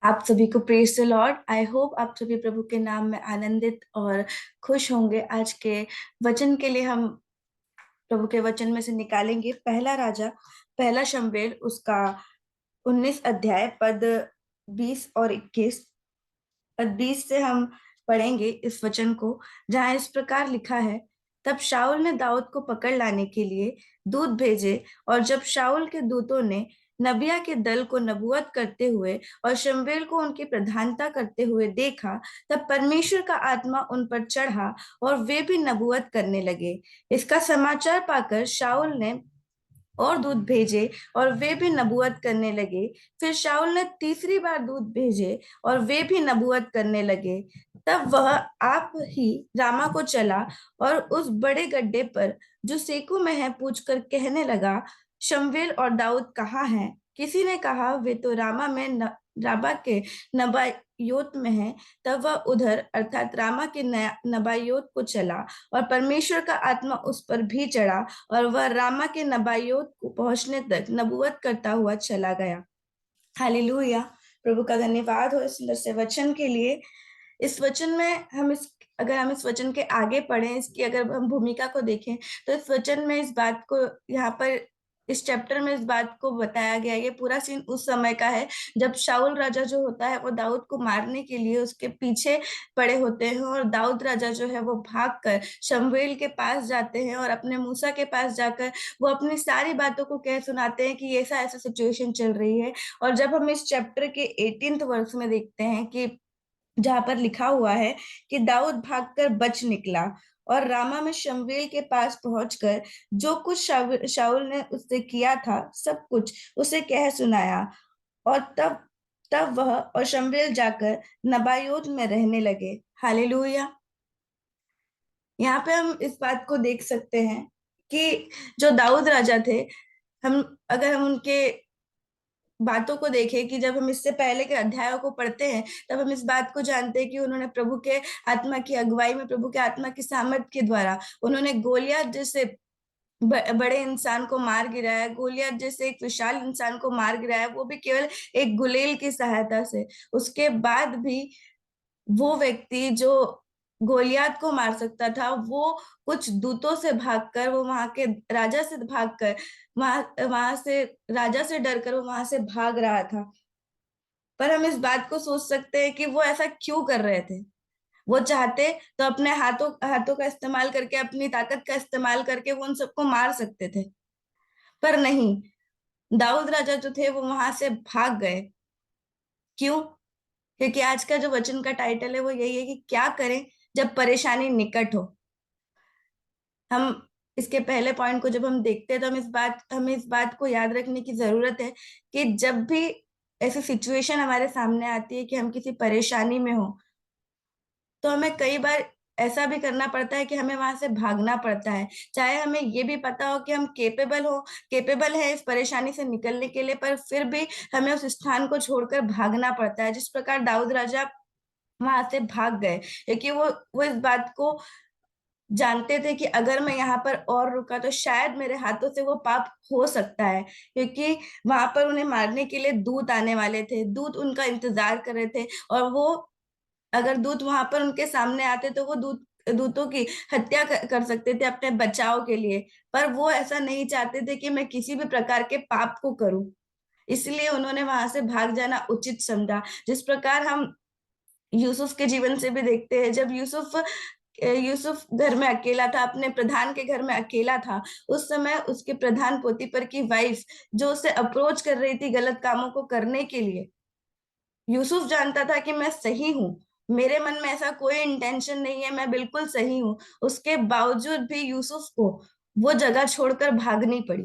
आप सभी को praise the Lord. I hope आप सभी प्रभु के नाम में आनंदित और खुश होंगे। आज के वचन के लिए हम प्रभु के वचन में से निकालेंगे पहला राजा, पहला शमूएल, उसका 19 अध्याय, पद 20 और 21। पद 20 से हम पढ़ेंगे इस वचन को, जहां इस प्रकार लिखा है। तब शाऊल ने दाऊद को पकड़ लाने के लिए दूत भेजे, और जब शाऊल के दूतों ने नबिया के दल को नबूवत करते हुए और शमूएल को उनकी प्रधानता करते हुए देखा, तब परमेश्वर का आत्मा उन पर चढ़ा और वे भी नबूवत करने लगे। इसका समाचार पाकर शाऊल ने और दूत भेजे, और वे भी नबूवत करने लगे। फिर शाऊल ने तीसरी बार दूत भेजे, और वे भी नबूवत करने लगे। तब वह आप ही रामा को चला, और उस बड़े गड्ढे पर जो सेकू में है पूछकर कहने लगा, शमूएल और दाऊद कहाँ हैं? किसी ने कहा, वे तो राबा के नबायोत में हैं। तब वह उधर अर्थात रामा के नबायोत को चला, और परमेश्वर का आत्मा उस पर भी चढ़ा, और वह रामा के नबायोत को पहुंचने तक नबूवत करता हुआ चला गया। हालेलुया। प्रभु का धन्यवाद हो इस सुंदर से वचन के लिए। इस वचन में अगर हम इस वचन के आगे पढ़ें, इसकी अगर हम भूमिका को देखें, तो इस वचन में इस बात को यहाँ पर इस चैप्टर में इस बात को बताया गया है। ये पूरा सीन उस समय का है जब शाऊल राजा जो होता है वो दाऊद को मारने के लिए उसके पीछे पड़े होते हैं, और दाऊद राजा जो है वो भागकर शमूएल के पास जाते हैं और अपने मूसा के पास जाकर वो अपनी सारी बातों को कह सुनाते हैं कि ऐसा ऐसा सिचुएशन चल रही है। और जब हम इस चैप्टर के 18th वर्ष में देखते हैं कि जहां पर लिखा हुआ है कि दाऊद भागकर बच निकला और रामा में शमूएल के पास पहुंचकर जो कुछ शाऊल ने उससे किया था सब कुछ उसे कह सुनाया। और तब तब वह और शमूएल जाकर नबायोत में रहने लगे। हालेलुया। यहाँ पे हम इस बात को देख सकते हैं कि जो दाऊद राजा थे, हम अगर हम उनके बातों को देखें कि जब हम इससे पहले के अध्यायों को पढ़ते हैं, तब हम इस बात को जानते हैं कि उन्होंने प्रभु के आत्मा की अगुवाई में, प्रभु के आत्मा की सामर्थ के द्वारा उन्होंने गोलियत जैसे बड़े इंसान को मार गिराया। गोलियत जैसे एक विशाल इंसान को मार गिराया, वो भी केवल एक गुलेल की सहायता से। उसके बाद भी वो व्यक्ति जो गोलियत को मार सकता था, वो कुछ दूतों से भागकर, वो वहां के राजा से भागकर, वहां वहां से राजा से डरकर वो वहां से भाग रहा था। पर हम इस बात को सोच सकते हैं कि वो ऐसा क्यों कर रहे थे। वो चाहते तो अपने हाथों हाथों का इस्तेमाल करके, अपनी ताकत का इस्तेमाल करके वो उन सबको मार सकते थे, पर नहीं। दाऊद राजा जो थे वो वहां से भाग गए। क्यों? क्योंकि आज का जो वचन का टाइटल है वो यही है कि क्या करें जब परेशानी निकट हो। हम इसके पहले पॉइंट को जब हम देखते हैं तो हमें इस बात को याद रखने की जरूरत है कि जब भी ऐसी सिचुएशन हमारे सामने आती है कि हम किसी परेशानी में हो, तो हमें कई बार ऐसा भी करना पड़ता है कि हमें वहां से भागना पड़ता है। चाहे हमें ये भी पता हो कि हम केपेबल है इस परेशानी से निकलने के लिए, पर फिर भी हमें उस स्थान को छोड़कर भागना पड़ता है। जिस प्रकार दाऊद राजा वहां से भाग गए, क्योंकि वो इस बात को जानते थे कि अगर मैं यहाँ पर और रुका तो शायद मेरे हाथों से वो पाप हो सकता है, क्योंकि वहां पर उन्हें मारने के लिए दूत आने वाले थे। दूत उनका इंतजार कर रहे थे, और वो अगर दूत वहां पर उनके सामने आते तो वो दूतों की हत्या कर सकते थे अपने बचाव के लिए। पर वो ऐसा नहीं चाहते थे कि मैं किसी भी प्रकार के पाप को करूं, इसलिए उन्होंने वहां से भाग जाना उचित समझा। जिस प्रकार हम यूसुफ के जीवन से भी देखते हैं, जब यूसुफ यूसुफ घर में अकेला था, अपने प्रधान के घर में अकेला था, उस समय उसके प्रधान पोतीपर की वाइफ जो उसे अप्रोच कर रही थी गलत कामों को करने के लिए, यूसुफ जानता था कि मैं सही हूँ, मेरे मन में ऐसा कोई इंटेंशन नहीं है, मैं बिल्कुल सही हूँ। उसके बावजूद भी यूसुफ को वो जगह छोड़कर भागनी पड़ी।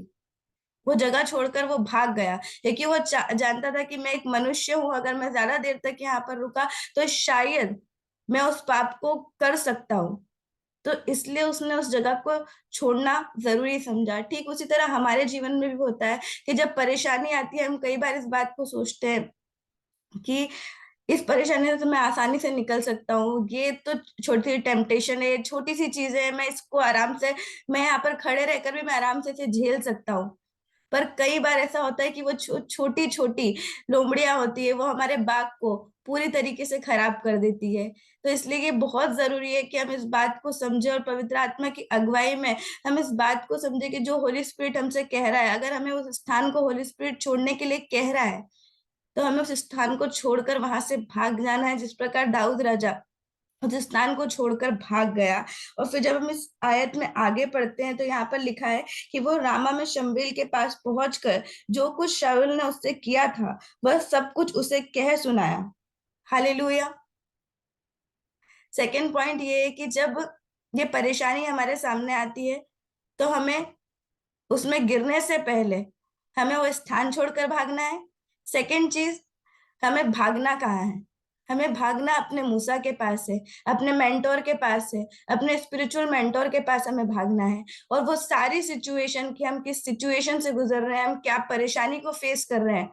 वो जगह छोड़कर वो भाग गया, क्योंकि वो जानता था कि मैं एक मनुष्य हूं, अगर मैं ज्यादा देर तक यहाँ पर रुका तो शायद मैं उस पाप को कर सकता हूँ। तो इसलिए उसने उस जगह को छोड़ना जरूरी समझा। ठीक उसी तरह हमारे जीवन में भी होता है कि जब परेशानी आती है, हम कई बार इस बात को सोचते हैं कि इस परेशानी से तो मैं आसानी से निकल सकता हूँ, ये तो छोटी सी टेम्पटेशन है, छोटी सी चीज है, मैं इसको आराम से, मैं यहाँ पर खड़े रहकर भी मैं आराम से इसे झेल सकता हूँ। पर कई बार ऐसा होता है कि वो छोटी छोटी लोमड़ियां होती है, वो हमारे बाग को पूरी तरीके से खराब कर देती है। तो इसलिए ये बहुत जरूरी है कि हम इस बात को समझे और पवित्र आत्मा की अगुवाई में हम इस बात को समझे कि जो होली स्पिरिट हमसे कह रहा है, अगर हमें उस स्थान को होली स्पिरिट छोड़ने के लिए कह रहा है, तो हमें उस स्थान को छोड़कर वहां से भाग जाना है, जिस प्रकार दाऊद राजा उस स्थान को छोड़कर भाग गया। और फिर जब हम इस आयत में आगे पढ़ते हैं तो यहाँ पर लिखा है कि वो रामा में शमूएल के पास पहुंचकर जो कुछ शाऊल ने उससे किया था वह सब कुछ उसे कह सुनाया। हालेलुया। सेकंड पॉइंट ये है कि जब ये परेशानी हमारे सामने आती है तो हमें उसमें गिरने से पहले हमें वो स्थान छोड़कर भागना है। सेकंड चीज, हमें भागना कहाँ है? हमें भागना अपने मूसा के पास है, अपने मेंटोर के पास है, अपने स्पिरिचुअल मेंटोर के पास हमें भागना है। और वो सारी सिचुएशन की, हम किस सिचुएशन से गुजर रहे हैं, हम क्या परेशानी को फेस कर रहे हैं,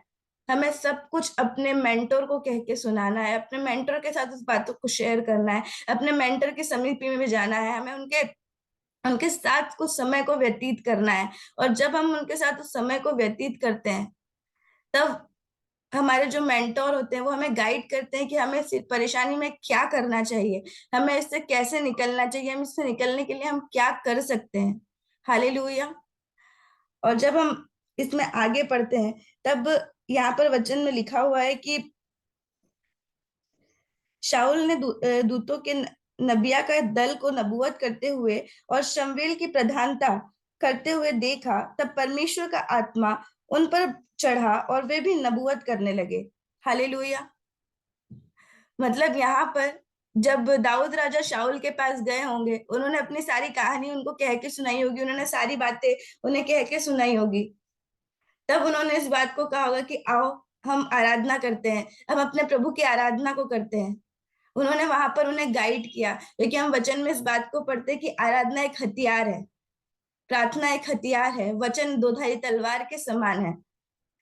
हमें सब कुछ अपने मेंटोर को कह के सुनाना है, अपने मेंटोर के साथ उस बातों को शेयर करना है, अपने मेंटर के समीप में भी जाना है, हमें उनके उनके साथ कुछ समय को व्यतीत करना है। और जब हम उनके साथ उस समय को व्यतीत करते हैं, तब हमारे जो मेंटोर होते हैं वो हमें गाइड करते हैं कि हमें इस परेशानी में क्या करना चाहिए, हमें इससे कैसे निकलना चाहिए, हम इससे निकलने के लिए हम क्या कर सकते हैं। हालेलुया। और जब हम इसमें आगे पढ़ते हैं तब यहाँ पर वचन में लिखा हुआ है कि शाऊल ने दूतों के नबिया का दल को नबूवत करते हुए और शमूएल की प्रधानता करते हुए देखा, तब परमेश्वर का आत्मा उन पर चढ़ा और वे भी नबूवत करने लगे। हालेलुया। मतलब यहाँ पर जब दाऊद राजा शाऊल के पास गए होंगे, उन्होंने अपनी सारी कहानी उनको कह के सुनाई होगी, उन्होंने सारी बातें उन्हें कह के सुनाई होगी, तब उन्होंने इस बात को कहा होगा कि आओ हम आराधना करते हैं, हम अपने प्रभु की आराधना को करते हैं। उन्होंने वहां पर उन्हें गाइड किया, क्योंकि हम वचन में इस बात को पढ़ते हैं कि आराधना एक हथियार है, प्रार्थना एक हथियार है, वचन दोधारी तलवार के समान है।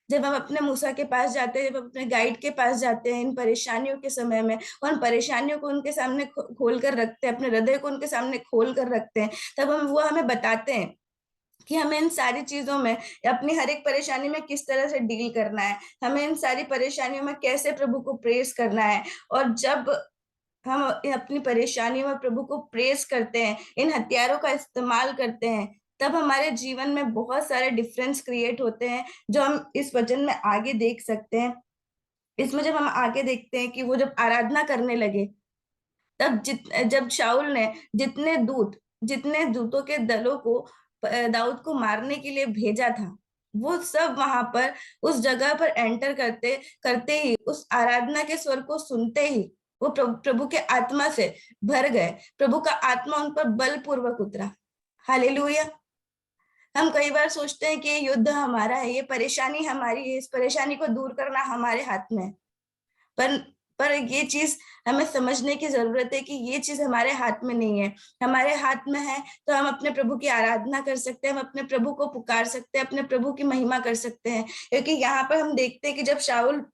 जब हम अपने मूसा के पास जाते हैं, जब हम अपने गाइड के पास जाते हैं इन परेशानियों के समय में, और उन परेशानियों को उनके सामने खोल कर रखते हैं, अपने हृदय को उनके सामने खोल कर रखते हैं, तब हम वो हमें बताते हैं कि हमें इन सारी चीजों में, अपनी हर एक परेशानी में किस तरह से डील करना है, हमें इन सारी परेशानियों में कैसे प्रभु को प्रेस करना है। और जब हम अपनी परेशानियों में प्रभु को प्रेस करते हैं, इन हथियारों का इस्तेमाल करते हैं, तब हमारे जीवन में बहुत सारे डिफरेंस क्रिएट होते हैं, जो हम इस वचन में आगे देख सकते हैं। इसमें जब हम आगे देखते हैं कि वो जब आराधना करने लगे, तब जब शाऊल ने जितने दूतों के दलों को दाऊद को मारने के लिए भेजा था, वो सब वहां पर उस जगह पर एंटर करते करते ही, उस आराधना के स्वर को सुनते ही वो प्रभु के आत्मा से भर गए, प्रभु का आत्मा उन पर बलपूर्वक उतरा। हालेलुया। हम कई बार सोचते हैं कि ये युद्ध हमारा है, ये परेशानी हमारी है, इस परेशानी को दूर करना हमारे हाथ में है। पर पर ये चीज हमें समझने की जरूरत है कि ये चीज हमारे हाथ में नहीं है। हमारे हाथ में है तो हम अपने प्रभु की आराधना कर सकते हैं, हम अपने प्रभु को पुकार सकते हैं, अपने प्रभु की महिमा कर सकते हैं। क्योंकि यहाँ पर हम देखते हैं कि जब शाऊल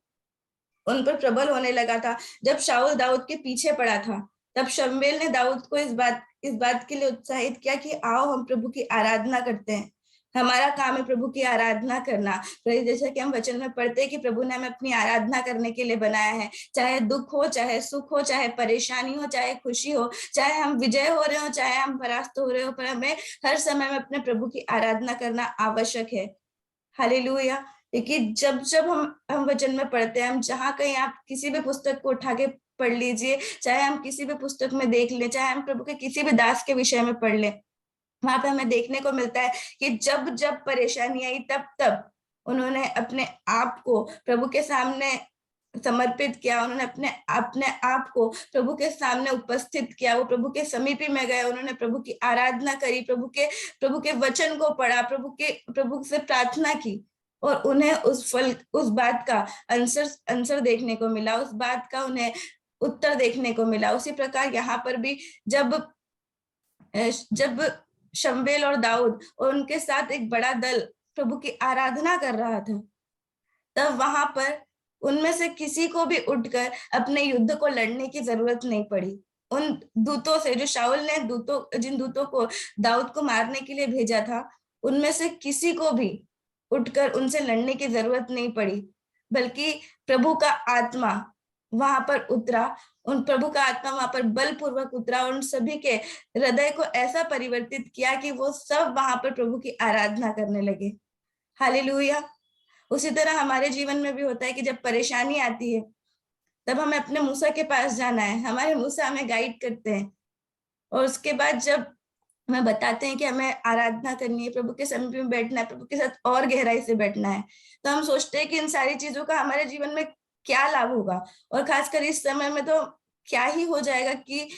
उन पर प्रबल होने लगा था, जब शाऊल दाऊद के पीछे पड़ा था, तब शमूएल ने दाऊद को इस बात के लिए उत्साहित किया कि आओ हम प्रभु की आराधना करते हैं। हमारा काम है प्रभु की आराधना करना। जैसा कि हम वचन में पढ़ते हैं कि प्रभु ने हमें अपनी आराधना करने के लिए बनाया है, चाहे दुख हो, चाहे सुख हो, चाहे परेशानी हो, चाहे खुशी हो, चाहे हम विजय हो रहे हो, चाहे हम परास्त हो रहे हो, पर हमें हर समय में अपने प्रभु की आराधना करना आवश्यक है। हालेलुया। देखिए, जब जब हम वचन में पढ़ते हैं, हम जहाँ कहीं आप किसी भी पुस्तक को उठा के पढ़ लीजिए, चाहे हम किसी भी पुस्तक में देख लें, चाहे हम प्रभु के किसी भी दास के विषय में पढ़ लें, वहां पे हमें देखने को मिलता है कि जब जब परेशानी आई, तब तब उन्होंने अपने आप को प्रभु के सामने समर्पित किया, उन्होंने अपने अपने आप को प्रभु के सामने उपस्थित किया, वो प्रभु के समीपी में गए, उन्होंने प्रभु की आराधना करी, प्रभु के वचन को पढ़ा, प्रभु से प्रार्थना की, और उन्हें उस बात का आंसर देखने को मिला, उस बात का उन्हें उत्तर देखने को मिला। उसी प्रकार यहाँ पर भी जब जब शमूएल और दाऊद और उनके साथ एक बड़ा दल प्रभु की आराधना कर रहा था, तब वहां पर उनमें से किसी को भी उठकर अपने युद्ध को लड़ने की जरूरत नहीं पड़ी। उन दूतों से, जो शाऊल ने जिन दूतों को दाऊद को मारने के लिए भेजा था, उनमें से किसी को भी उठकर उनसे लड़ने की जरूरत नहीं पड़ी, बल्कि प्रभु का आत्मा वहां पर उतरा। उन प्रभु का आत्मा वहां पर बलपूर्वक उतरा और उन सभी के हृदय को ऐसा परिवर्तित किया कि वो सब वहां पर प्रभु की आराधना करने लगे। हालेलुया। उसी तरह हमारे जीवन में भी होता है कि जब परेशानी आती है तब हमें अपने मूसा के पास जाना है। हमारे मूसा हमें गाइड करते हैं और उसके बाद जब हमें बताते हैं कि हमें आराधना करनी है, प्रभु के समीप में बैठना है, प्रभु के साथ और गहराई से बैठना है, तो हम सोचते हैं कि इन सारी चीजों का हमारे जीवन में क्या लाभ होगा। और खासकर इस समय में तो क्या ही हो जाएगा कि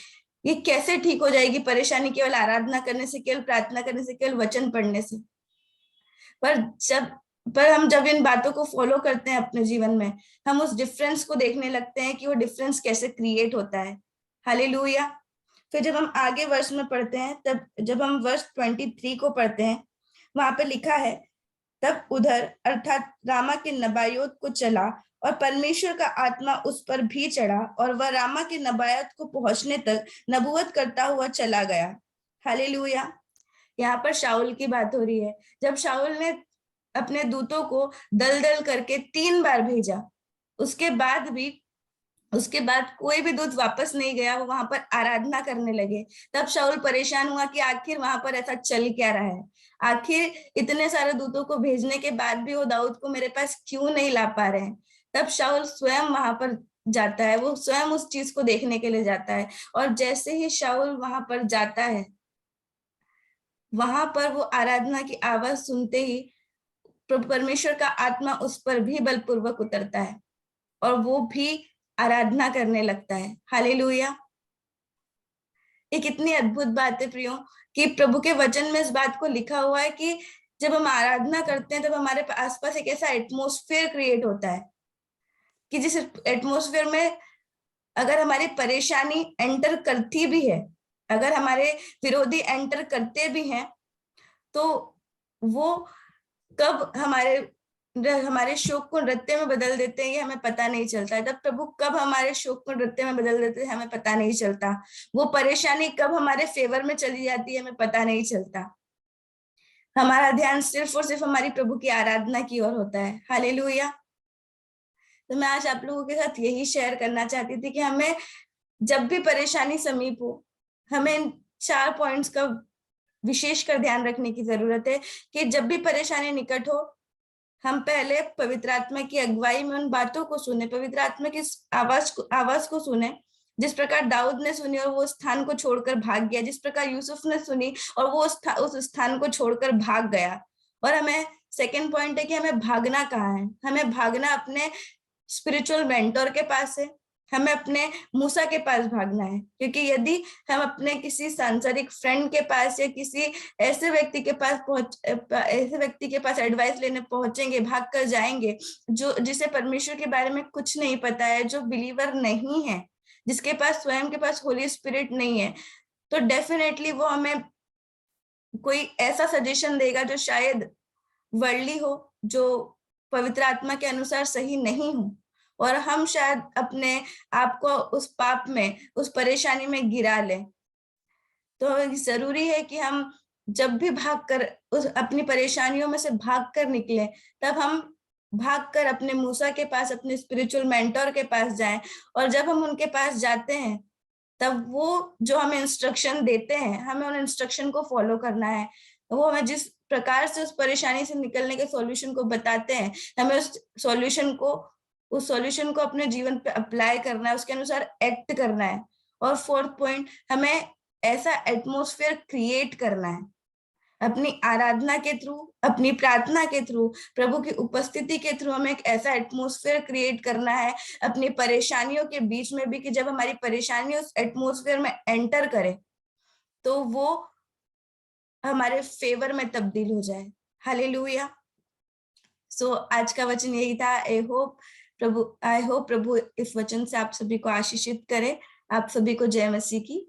ये कैसे ठीक हो जाएगी परेशानी केवल आराधना करने से, केवल प्रार्थना करने से, केवल वचन पढ़ने से। पर जब हम जब इन बातों को फॉलो करते हैं अपने जीवन में, हम उस डिफरेंस को देखने लगते हैं कि वो डिफरेंस कैसे क्रिएट होता है। हालेलुया। फिर जब हम आगे वर्ष में पढ़ते हैं, तब जब हम वर्ष 23 को पढ़ते हैं, वहां पे लिखा है, तब उधर अर्थात रामा के नबायोत को चला और परमेश्वर का आत्मा उस पर भी चढ़ा और वह रामा के नबायोत को पहुंचने तक नबूवत करता हुआ चला गया। हालेलुया। यहाँ पर शाऊल की बात हो रही है। जब शाऊल ने अपने दूतों को दल दल करके 3 बार भेजा, उसके बाद कोई भी दूत वापस नहीं गया, वो वहां पर आराधना करने लगे। तब शाऊल परेशान हुआ कि आखिर वहां पर ऐसा चल क्या रहा है, आखिर इतने सारे दूतों को भेजने के बाद भी वो दाऊद को मेरे पास क्यों नहीं ला पा रहे हैं। तब शाऊल स्वयं वहां पर जाता है, वो स्वयं उस चीज को देखने के लिए जाता है। और जैसे ही शाऊल वहां पर जाता है, वहां पर वो आराधना की आवाज सुनते ही प्रभु परमेश्वर का आत्मा उस पर भी बलपूर्वक उतरता है और वो भी आराधना करने लगता है। हालेलुया। ये कितनी अद्भुत बात है प्रियो, कि प्रभु के वचन में इस बात को लिखा हुआ है कि जब हम आराधना करते हैं तब हमारे आसपास एक ऐसा एटमॉस्फेयर क्रिएट होता है कि जिस एटमॉस्फेयर में अगर हमारी परेशानी एंटर करती भी है, अगर हमारे विरोधी एंटर करते भी हैं, तो वो कब हमारे शोक को नृत्य में बदल देते हैं ये हमें पता नहीं चलता है। तब प्रभु कब हमारे शोक को नृत्य में बदल देते हैं हमें पता नहीं चलता। वो परेशानी कब हमारे फेवर में चली जाती है हमें पता नहीं चलता। हमारा ध्यान सिर्फ और सिर्फ हमारी प्रभु की आराधना की ओर होता है। हालेलुया। तो मैं आज आप लोगों के साथ यही शेयर करना चाहती थी कि हमें जब भी परेशानी समीप हो, हमें इन 4 पॉइंट्स का विशेष कर ध्यान रखने की जरूरत है कि जब भी परेशानी निकट हो, हम पहले पवित्र आत्मा की अगुवाई में उन बातों को सुने, पवित्र आत्मा की आवाज को सुने, जिस प्रकार दाऊद ने सुनी और वो स्थान को छोड़कर भाग गया, जिस प्रकार यूसुफ ने सुनी और वो उस स्थान को छोड़कर भाग गया। और हमें सेकंड पॉइंट है कि हमें भागना कहाँ है। हमें भागना अपने स्पिरिचुअल मेंटर के पास है, हमें अपने मूसा के पास भागना है। क्योंकि यदि हम अपने किसी सांसारिक फ्रेंड के पास या किसी ऐसे व्यक्ति के पास एडवाइस लेने पहुंचेंगे, भाग कर जाएंगे, जो जिसे परमेश्वर के बारे में कुछ नहीं पता है, जो बिलीवर नहीं है, जिसके पास स्वयं के पास होली स्पिरिट नहीं है, तो डेफिनेटली वो हमें कोई ऐसा सजेशन देगा जो शायद वर्ldly हो, जो पवित्र आत्मा के अनुसार सही नहीं हो, और हम शायद अपने आप को उस पाप में, उस परेशानी में गिरा लें। तो जरूरी है कि हम जब भी भागकर उस अपनी परेशानियों में से भागकर निकले, तब हम भागकर अपने मूसा के पास, अपने स्पिरिचुअल मेंटर के पास जाएं। और जब हम उनके पास जाते हैं, तब वो जो हमें इंस्ट्रक्शन देते हैं, हमें उन इंस्ट्रक्शन को फॉलो करना है। वो हमें जिस प्रकार से उस परेशानी से निकलने के सॉल्यूशन को बताते हैं, हमें उस सॉल्यूशन को अपने जीवन पे अप्लाई करना है, उसके अनुसार एक्ट करना है। और फोर्थ पॉइंट, हमें ऐसा एटमॉस्फेयर क्रिएट करना है अपनी आराधना के थ्रू, अपनी प्रार्थना के थ्रू, प्रभु की उपस्थिति के थ्रू। हमें एक ऐसा एटमॉस्फेयर क्रिएट करना है अपनी परेशानियों के बीच में भी, कि जब हमारी परेशानी उस एटमॉस्फेयर में एंटर करे तो वो हमारे फेवर में तब्दील हो जाए। हालेलुया। सो आज का वचन यही था। आई होप प्रभु इस वचन से आप सभी को आशीषित करे। आप सभी को जय मसीह की।